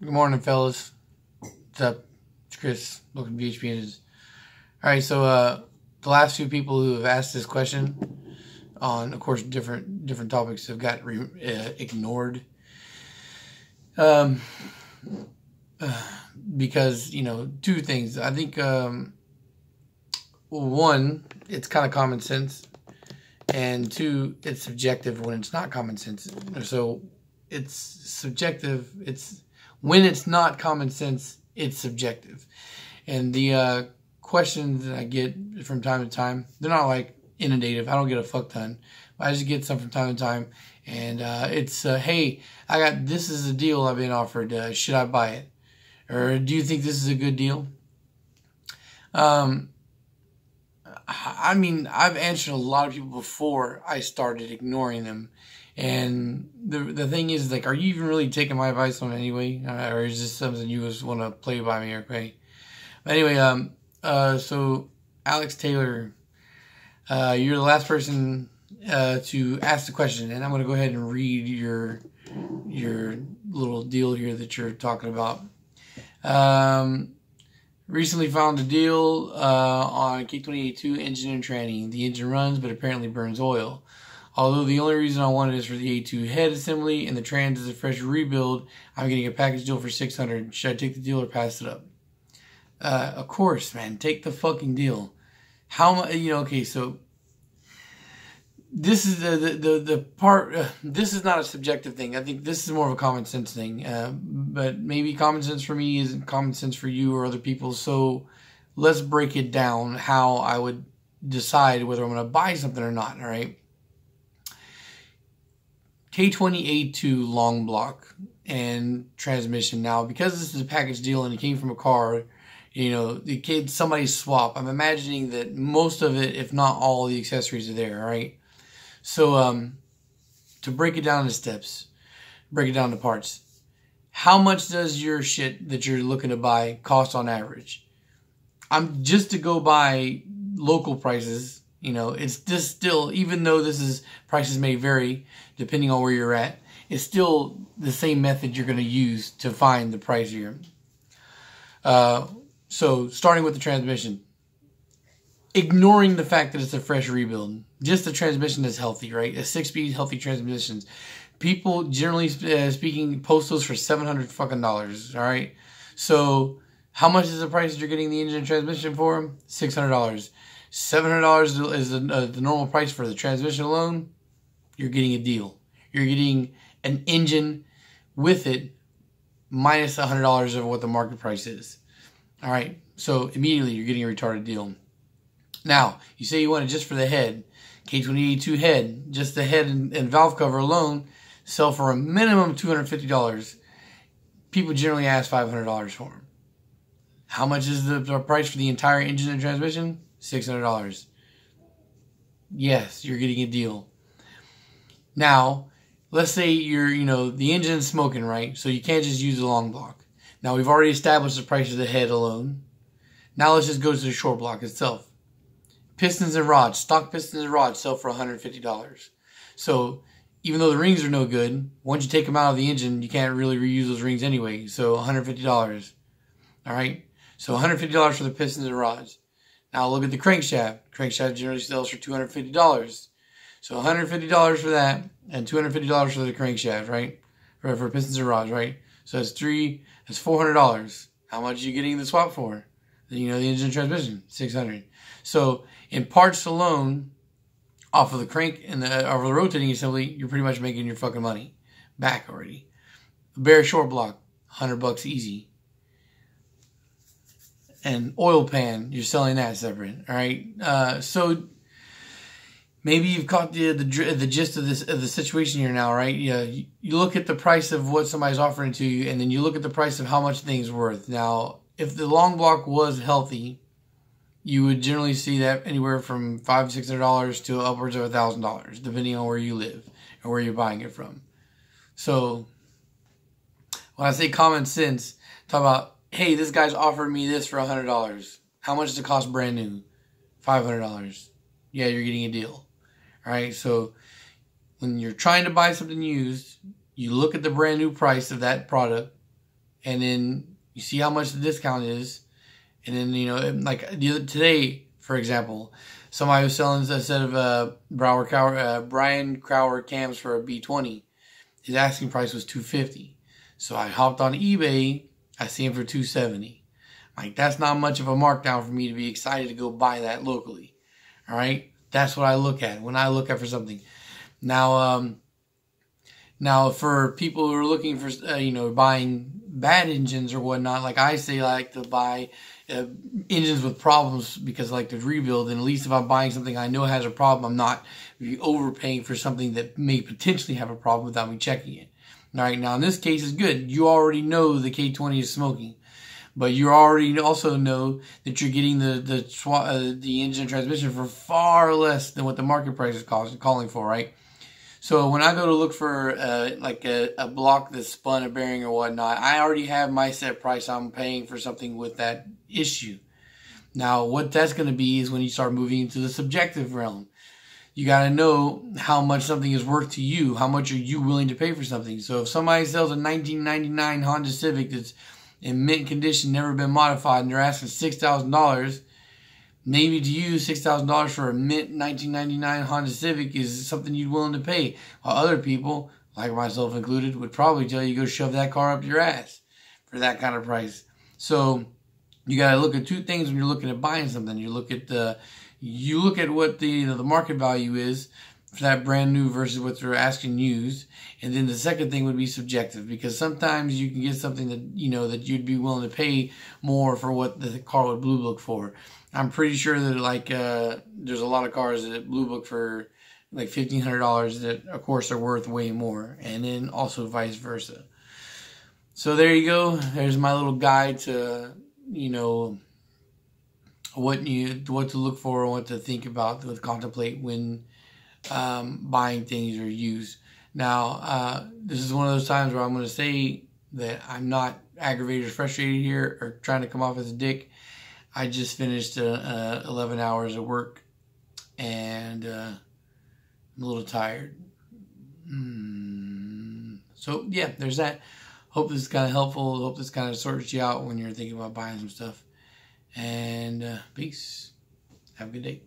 Good morning, fellas. What's up? It's Chris. Welcome to BHP Engines. All right, so the last few people who have asked this question on, of course, different topics have got ignored. Because, two things. I think, one, it's kind of common sense. And two, it's subjective when it's not common sense. So it's subjective. When it's not common sense, it's subjective. And the questions that I get from time to time, they're not like inundative. I don't get a fuck ton. I just get some from time to time. And it's, hey, this is a deal I've been offered. Should I buy it? Or do you think this is a good deal? I mean, I've answered a lot of people before I started ignoring them. And the thing is, like, are you even really taking my advice on it anyway? Or is this something you just want to play by me, okay? But anyway, so Alex Taylor, you're the last person to ask the question. And I'm going to go ahead and read your little deal here that you're talking about. Recently found a deal on K20A2 engine and tranny. The engine runs, but apparently burns oil. Although the only reason I want it is for the A2 head assembly and the trans is a fresh rebuild, I'm getting a package deal for $600. Should I take the deal or pass it up? Of course, man. Take the fucking deal. How much? Okay. So this is the part. This is not a subjective thing. I think this is more of a common sense thing. But maybe common sense for me isn't common sense for you or other people. So let's break it down. How I would decide whether I'm going to buy something or not. All right. K20A2 long block and transmission. Now, because this is a package deal and it came from a car, somebody's swap. I'm imagining that most of it, if not all, the accessories are there, right? So, to break it down into steps, break it down to parts. How much does your shit that you're looking to buy cost on average? I'm just to go by local prices. It's just still, even though prices may vary depending on where you're at, it's still the same method you're going to use to find the price here. So starting with the transmission, ignoring the fact that it's a fresh rebuild, just the transmission is healthy, right? A 6-speed healthy transmissions. People generally speaking post those for $700 fucking dollars. All right. So how much is the price that you're getting the engine and transmission for? $600. $700 is the normal price for the transmission alone. You're getting a deal. You're getting an engine with it minus $100 of what the market price is. All right. So immediately you're getting a retarded deal. Now, you say you want it just for the head. K20A2 head, just the head and valve cover alone, sell for a minimum $250. People generally ask $500 for them. How much is the price for the entire engine and transmission? $600. Yes, you're getting a deal. Now, let's say the engine's smoking, right? So you can't just use the long block. Now, we've already established the price of the head alone. Now, let's just go to the short block itself. Pistons and rods, stock pistons and rods sell for $150. So, even though the rings are no good, once you take them out of the engine, you can't really reuse those rings anyway. So, $150. All right? So, $150 for the pistons and rods. Now look at the crankshaft. Crankshaft generally sells for $250. So $150 for that and $250 for the crankshaft, right? For pistons and rods, right? So that's $400. How much are you getting the swap for? The engine and transmission, $600. So in parts alone, off of the crank and off of the rotating assembly, you're pretty much making your fucking money back already. A bare short block, $100 easy. And oil pan, you're selling that separate, all right? So maybe you've caught the gist of the situation here now, right? You look at the price of what somebody's offering to you, and then you look at the price of how much things worth. Now, if the long block was healthy, you would generally see that anywhere from $500-$600 to upwards of $1,000, depending on where you live and where you're buying it from. So when I say common sense, talk about, hey, this guy's offered me this for $100. How much does it cost brand new? $500. Yeah, you're getting a deal. All right, so when you're trying to buy something used, you look at the brand new price of that product and then you see how much the discount is, and then like today, for example, somebody was selling a set of Brian Crower cams for a B20. His asking price was $250. So I hopped on eBay. I see him for $270. Like, that's not much of a markdown for me to be excited to go buy that locally. All right, that's what I look at when I look at for something. Now, for people who are looking for buying bad engines or whatnot, like I say, I like to buy engines with problems because I like to rebuild. And at least if I'm buying something I know has a problem, I'm not overpaying for something that may potentially have a problem without me checking it. All right, now in this case, it's good. You already know the K20 is smoking, but you already also know that you're getting the engine and transmission for far less than what the market price is calling for, right? So when I go to look for like a block that's spun, a bearing or whatnot, I already have my set price I'm paying for something with that issue. Now, what that's going to be is when you start moving into the subjective realm. You got to know how much something is worth to you. How much are you willing to pay for something? So if somebody sells a 1999 Honda Civic that's in mint condition, never been modified, and they're asking $6,000, maybe to you, $6,000 for a mint 1999 Honda Civic is something you're willing to pay. While other people, like myself included, would probably tell you go shove that car up your ass for that kind of price. So you got to look at two things when you're looking at buying something. You look at what the market value is for that brand new versus what they're asking used. And then the second thing would be subjective, because sometimes you can get something that, that you'd be willing to pay more for what the car would Blue Book for. I'm pretty sure that there's a lot of cars that Blue Book for like $1,500 that of course are worth way more, and then also vice versa. So there you go. There's my little guide to, what to look for and what to think about, to contemplate when buying things or used. Now, this is one of those times where I'm going to say that I'm not aggravated or frustrated here or trying to come off as a dick. I just finished 11 hours of work, and I'm a little tired. So, yeah, there's that. Hope this is kind of helpful. Hope this kind of sorts you out when you're thinking about buying some stuff. And peace. Have a good day.